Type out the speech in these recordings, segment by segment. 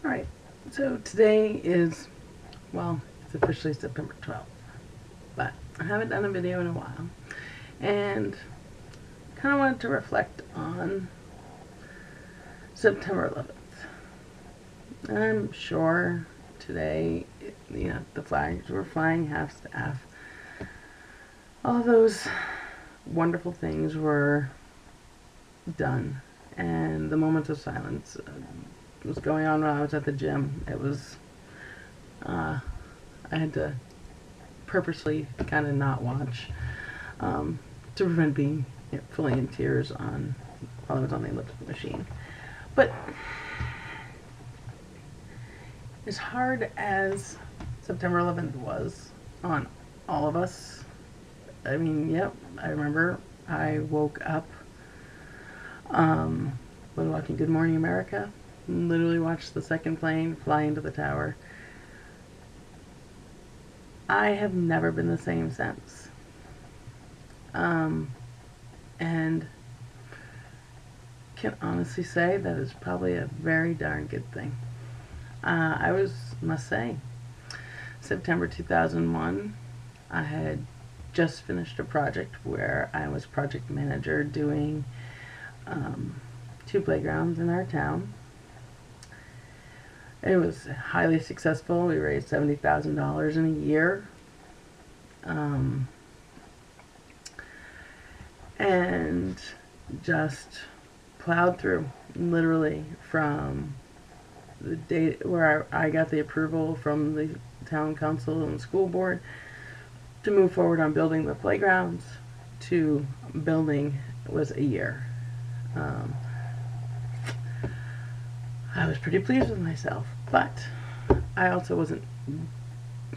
Alright, so today is, well, it's officially September 12th, but I haven't done a video in a while, and kind of wanted to reflect on September 11th. I'm sure today, the flags were flying half-staff. All those wonderful things were done, and the moments of silence was going on when I was at the gym. It was, I had to purposely kind of not watch to prevent being fully in tears while I was on the elliptical machine. But as hard as September 11th was on all of us, I mean, yep, I remember I woke up, was watching Good Morning America, literally watched the second plane fly into the tower. I have never been the same since. And can honestly say that is probably a very darn good thing. Must say, September 2001, I had just finished a project where I was project manager doing 2 playgrounds in our town. It was highly successful. We raised $70,000 in a year. And just plowed through, literally, from the day where I got the approval from the town council and the school board to move forward on building the playgrounds to building was a year. I was pretty pleased with myself, but I also wasn't.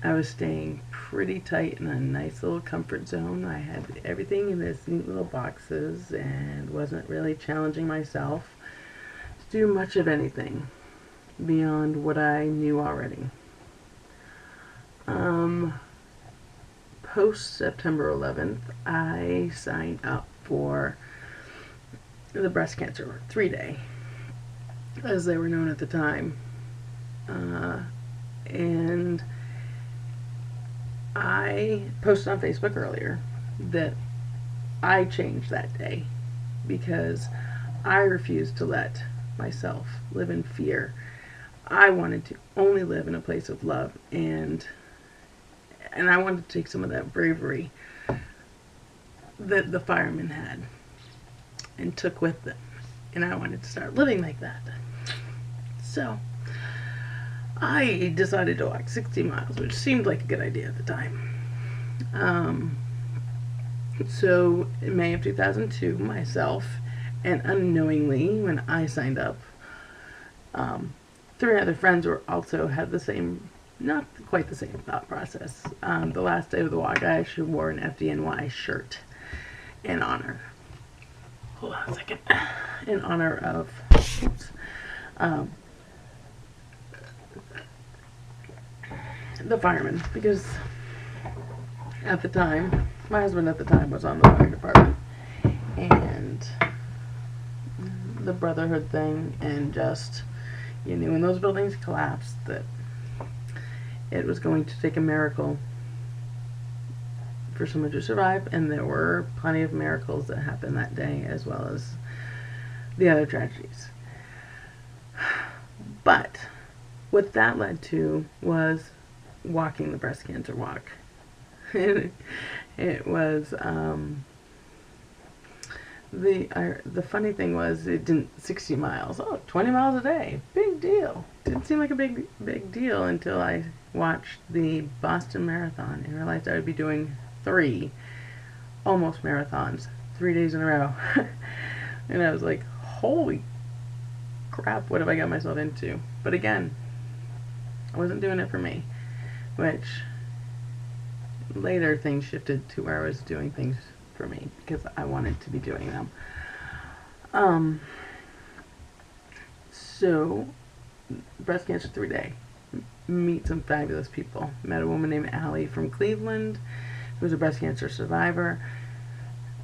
I was staying pretty tight in a nice little comfort zone. I had everything in this neat little boxes and wasn't really challenging myself to do much of anything beyond what I knew already. Post September 11th, I signed up for the breast cancer 3-day, as they were known at the time. And I posted on Facebook earlier that I changed that day because I refused to let myself live in fear. I wanted to only live in a place of love, and I wanted to take some of that bravery that the firemen had and took with them, and I wanted to start living like that. So I decided to walk 60 miles, which seemed like a good idea at the time. So in May of 2002, myself, and unknowingly, when I signed up, 3 other friends were also had the same, not quite the same thought process. The last day of the walk, I actually wore an FDNY shirt in honor. Hold on a second. In honor of, the firemen, because at the time, my husband at the time was on the fire department, and the brotherhood thing, and just, when those buildings collapsed, that it was going to take a miracle for someone to survive, and there were plenty of miracles that happened that day, as well as the other tragedies. But what that led to was walking the breast cancer walk. It was, the funny thing was, it didn't, 60 miles, 20 miles a day, big deal. Didn't seem like a big deal until I watched the Boston Marathon and realized I would be doing 3 almost marathons 3 days in a row. And I was like, holy crap, what have I got myself into? But again, I wasn't doing it for me, which later things shifted to where I was doing things for me because I wanted to be doing them. So breast cancer 3-day, meet some fabulous people. Met a woman named Allie from Cleveland who was a breast cancer survivor.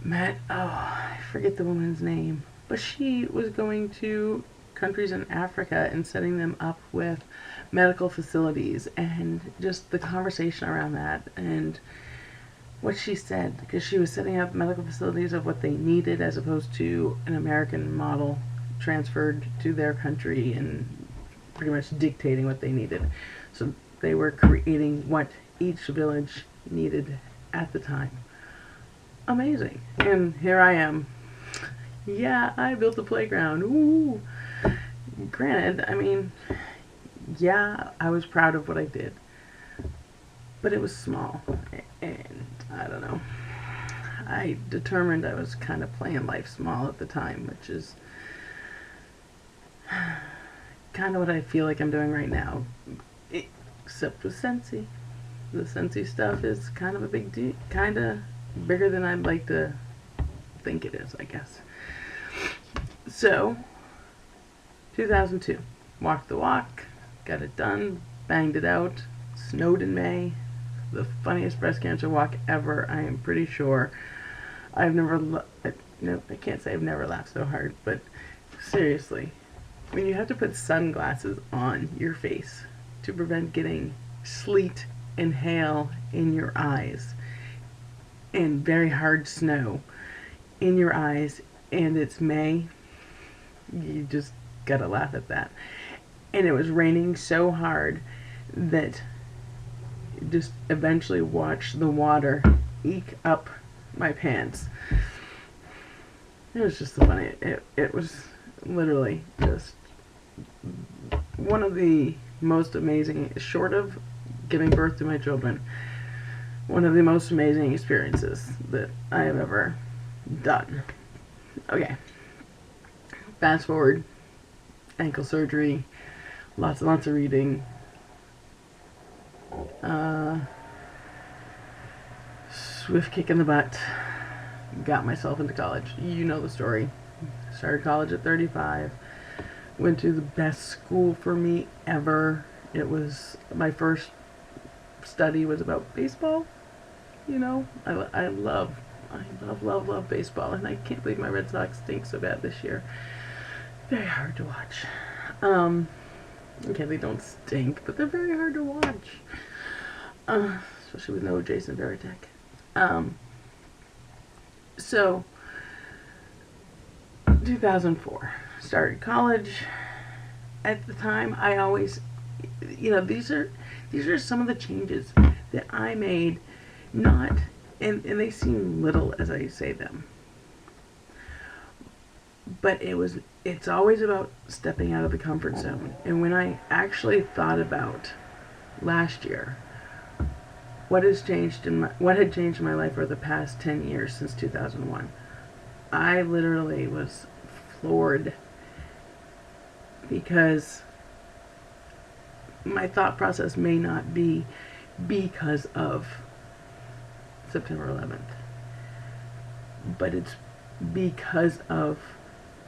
Met, I forget the woman's name, but she was going to countries in Africa and setting them up with medical facilities, and just the conversation around that, and what she said, because she was setting up medical facilities of what they needed as opposed to an American model transferred to their country and pretty much dictating what they needed. So they were creating what each village needed at the time. Amazing. And here I am. Yeah, I built a playground. Ooh. Granted, I mean, yeah, I was proud of what I did. But it was small. And I don't know. I determined I was kind of playing life small at the time, which is kind of what I feel like I'm doing right now. Except with Scentsy. The Scentsy stuff is kind of a big deal. Kind of bigger than I'd like to think it is, I guess. So, 2002. Walked the walk. Got it done. Banged it out. Snowed in May. The funniest breast cancer walk ever, I am pretty sure. I've never, no, I can't say I've never laughed so hard, but seriously, when you have to put sunglasses on your face to prevent getting sleet and hail in your eyes, and very hard snow in your eyes, and it's May, you just gotta laugh at that. And it was raining so hard that just eventually watched the water eke up my pants. It was just so funny. It was literally just one of the most amazing, short of giving birth to my children, one of the most amazing experiences that I have ever done. Okay. Fast forward. Ankle surgery. Lots and lots of reading. Swift kick in the butt. Got myself into college. You know the story. Started college at 35. Went to the best school for me ever. It was my first study was about baseball. You know, I love baseball, and I can't believe my Red Sox stink so bad this year. Very hard to watch. Okay, they don't stink, but they're very hard to watch. Especially with no Jason Veritek. So, 2004, started college. At the time, I always, you know, these are some of the changes that I made, not, and they seem little as I say them, but it's always about stepping out of the comfort zone. And when I actually thought about last year, what had changed in my life over the past 10 years since 2001, I literally was floored, because my thought process may not be because of September 11th, but it's because of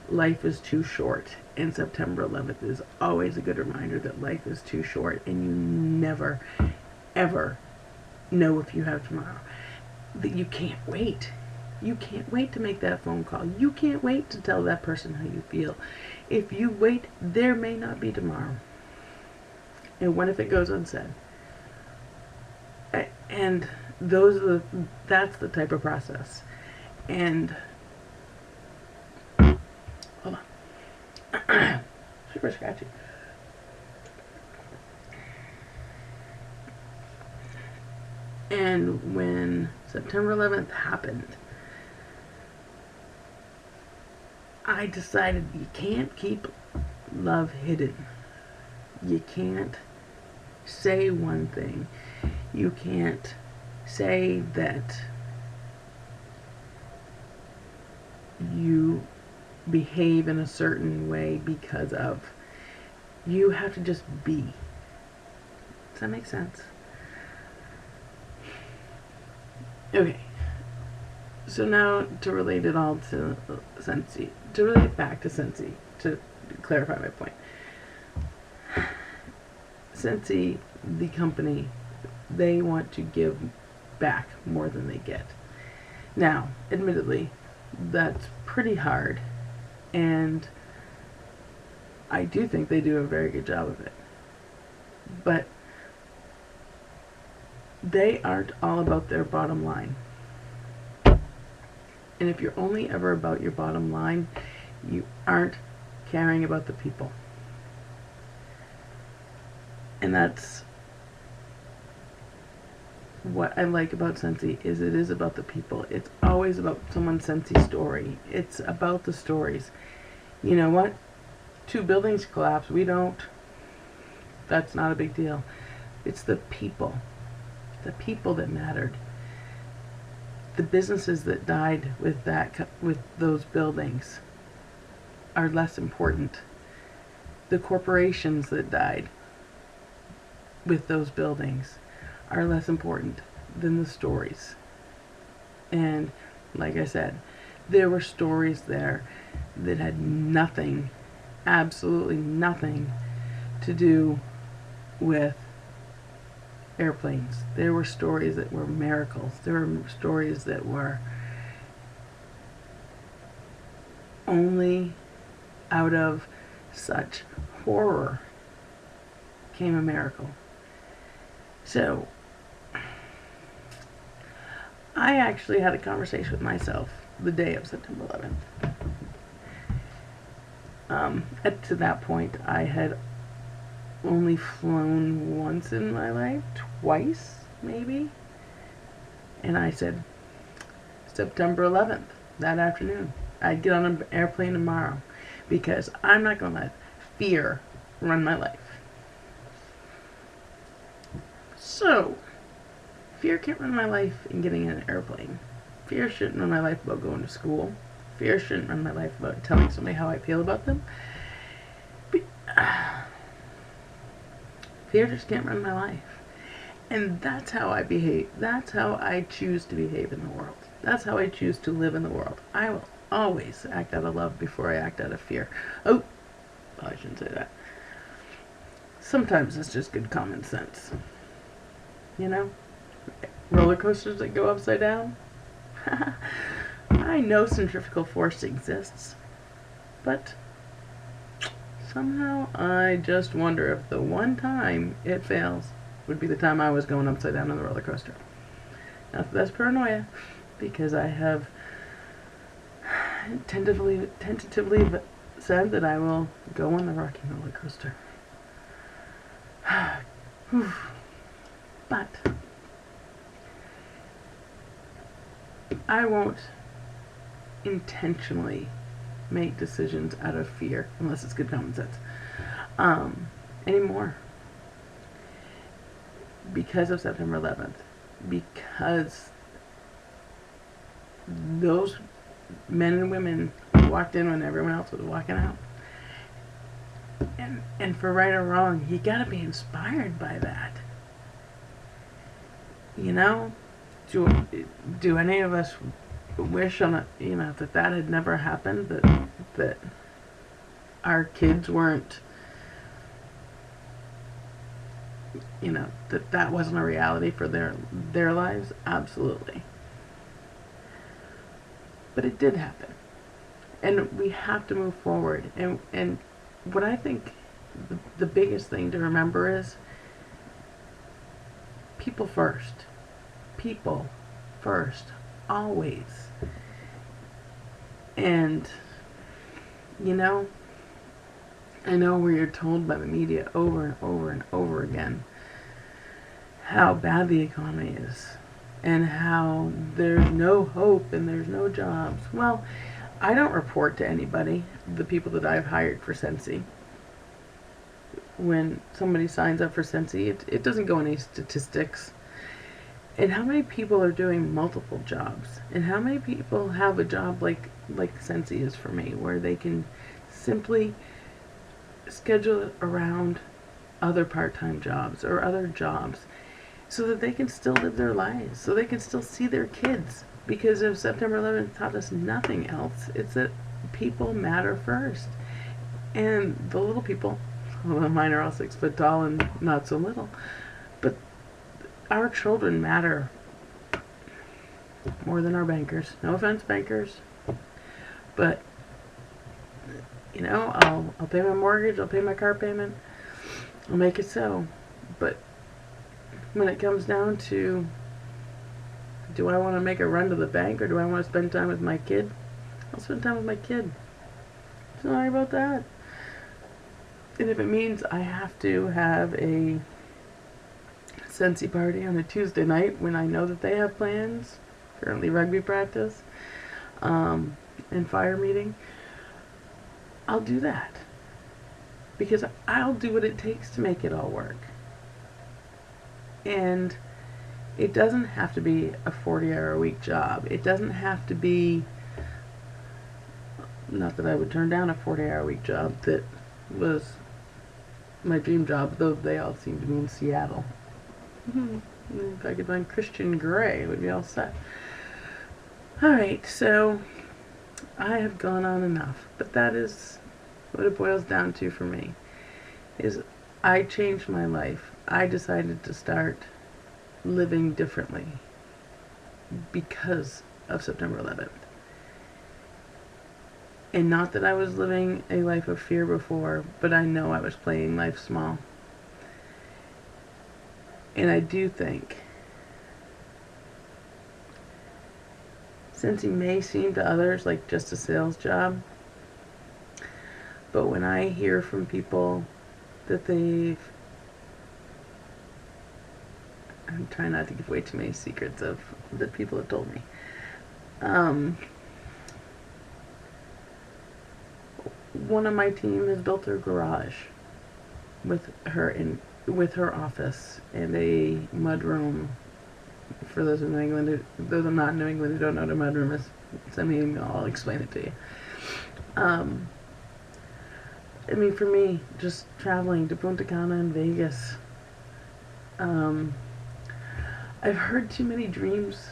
life is too short, and September 11th is always a good reminder that life is too short, and you never, ever know if you have tomorrow. That you can't wait. You can't wait to make that phone call. You can't wait to tell that person how you feel. If you wait, there may not be tomorrow. And what if it goes unsaid? And that's the type of process. And hold on. Super scratchy. And when September 11th happened, I decided you can't keep love hidden. You can't say one thing. You can't say that you behave in a certain way because of. You have to just be. Does that make sense? Okay. So now to relate it all to Scentsy, to relate back to Scentsy, to clarify my point. Scentsy, the company, they want to give back more than they get. Now, admittedly, that's pretty hard, and I do think they do a very good job of it. But they aren't all about their bottom line. And if you're only ever about your bottom line, you aren't caring about the people. And that's what I like about Scentsy, is it is about the people. It's always about someone's Scentsy story. It's about the stories. You know what? 2 buildings collapse. We don't. That's not a big deal. It's the people. The people that mattered. The businesses that died with those buildings are less important. The corporations that died with those buildings are less important than the stories. And like I said, there were stories there that had nothing, absolutely nothing to do with airplanes. There were stories that were miracles. There were stories that were only out of such horror came a miracle. So I actually had a conversation with myself the day of September 11th. To that point, I had only flown once in my life, twice maybe. And I said, September 11th, that afternoon, I'd get on an airplane tomorrow, because I'm not going to let fear run my life. So, fear can't run my life in getting in an airplane. Fear shouldn't run my life about going to school. Fear shouldn't run my life about telling somebody how I feel about them. Fear just can't run my life. And that's how I behave. That's how I choose to behave in the world. That's how I choose to live in the world. I will always act out of love before I act out of fear. Oh, I shouldn't say that. Sometimes it's just good common sense. You know? Roller coasters that go upside down? I know centrifugal force exists, but somehow I just wonder if the one time it fails would be the time I was going upside down on the roller coaster. Now, that's paranoia, because I have tentatively said that I will go on the rocky roller coaster. But I won't intentionally make decisions out of fear, unless it's good common sense, anymore. Because of September 11th. Because those men and women walked in when everyone else was walking out. And for right or wrong, you gotta be inspired by that. You know? Do any of us wish on a, that had never happened, that our kids weren't, that wasn't a reality for their lives? Absolutely. But it did happen. And we have to move forward. And what I think the biggest thing to remember is people first. People first. Always. And, I know where you're told by the media over and over and over again how bad the economy is and how there's no hope and there's no jobs. Well, I don't report to anybody, the people that I've hired for Scentsy. When somebody signs up for Scentsy, it doesn't go in any statistics. And how many people are doing multiple jobs? And how many people have a job like Scentsy is for me, where they can simply schedule it around other part-time jobs or other jobs so that they can still live their lives, so they can still see their kids. Because if September 11th taught us nothing else, it's that people matter first. And the little people, well, mine are all 6 foot tall and not so little, but our children matter more than our bankers. No offense, bankers, but You know, I'll pay my mortgage, I'll pay my car payment, I'll make it so. But when it comes down to, do I want to make a run to the bank or do I want to spend time with my kid? I'll spend time with my kid. Sorry about that. And if it means I have to have a Scentsy party on a Tuesday night when I know that they have plans, currently rugby practice, and fire meeting, I'll do that. Because I'll do what it takes to make it all work. And it doesn't have to be a 40-hour-a-week job. It doesn't have to be, not that I would turn down a 40-hour-a-week job that was my dream job, though they all seem to be in Seattle. If I could find Christian Grey, it would be all set. Alright, so I have gone on enough, but that is what it boils down to for me, is I changed my life. I decided to start living differently because of September 11th. And not that I was living a life of fear before, but I know I was playing life small. And I do think Scentsy may seem to others like just a sales job, but when I hear from people that I'm trying not to give away too many secrets of that people have told me. One of my team has built her garage with her office and a mudroom. For those in New England, those are not in New England who don't know what a mudroom is, send me an email, I'll explain it to you. I mean, for me, just traveling to Punta Cana and Vegas, I've heard too many dreams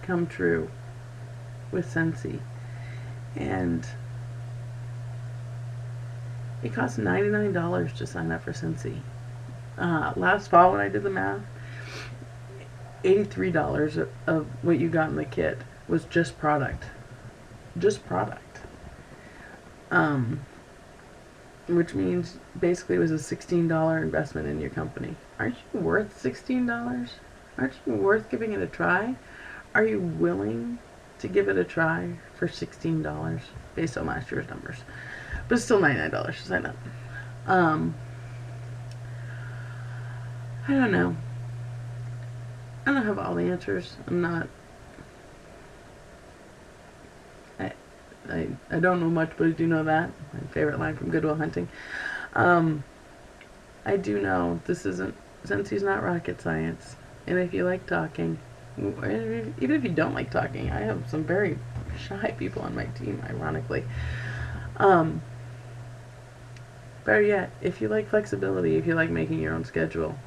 come true with Scentsy, and it costs $99 to sign up for Scentsy. Last fall when I did the math, $83 of what you got in the kit was just product. Just product. Which means basically it was a $16 investment in your company. Aren't you worth $16? Aren't you worth giving it a try? Are you willing to give it a try for $16 based on last year's numbers? But it's still $99 to sign up. I don't know. I don't have all the answers. I'm not. I don't know much, but I do know that. My favorite line from Good Will Hunting. I do know this isn't, Scentsy's not rocket science. And if you like talking, even if you don't like talking, I have some very shy people on my team, ironically. Better yet, if you like flexibility, if you like making your own schedule,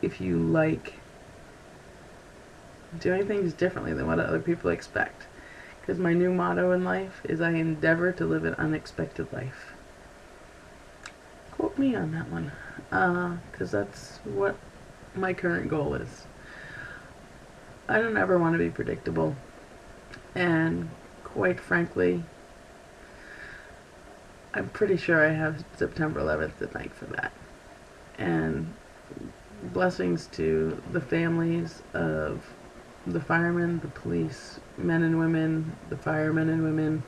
if you like doing things differently than what other people expect. Because my new motto in life is I endeavor to live an unexpected life. Quote me on that one. Because that's what my current goal is. I don't ever want to be predictable. And quite frankly, I'm pretty sure I have September 11th to thank for that. And blessings to the families of the firemen, the police, men and women, the firemen and women,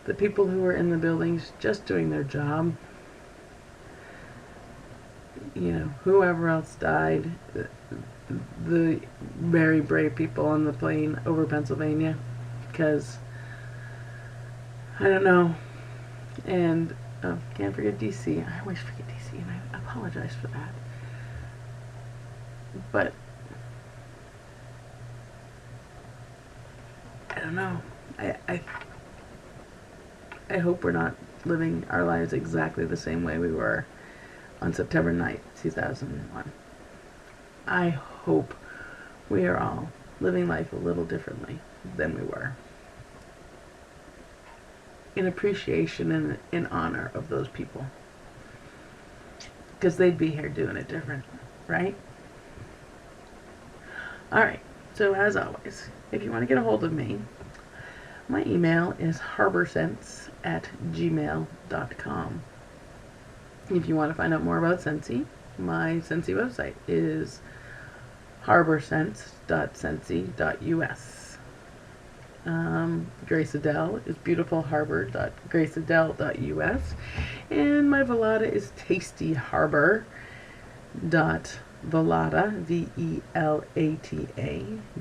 the people who were in the buildings just doing their job. You know, whoever else died, the very brave people on the plane over Pennsylvania, because I don't know. And can't forget DC. I always forget DC, and I apologize for that. But I don't know. I hope we're not living our lives exactly the same way we were on September 9th, 2001. I hope we are all living life a little differently than we were. In appreciation and in honor of those people. Because they'd be here doing it different, right? Alright, so as always, if you want to get a hold of me, My email is harborscents@gmail.com. If you want to find out more about Scentsy, my Scentsy website is harborscents.scentsy.us. Grace Adele is beautifulharbor.graceadele.us, and my Velada is tastyharbor.velata,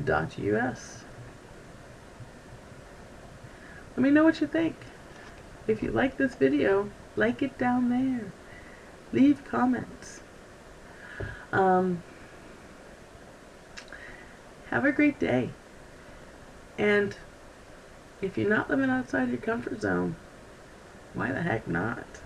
VELATA.us. Let me know what you think. If you like this video, like it down there. Leave comments. Have a great day. And if you're not living outside your comfort zone, why the heck not?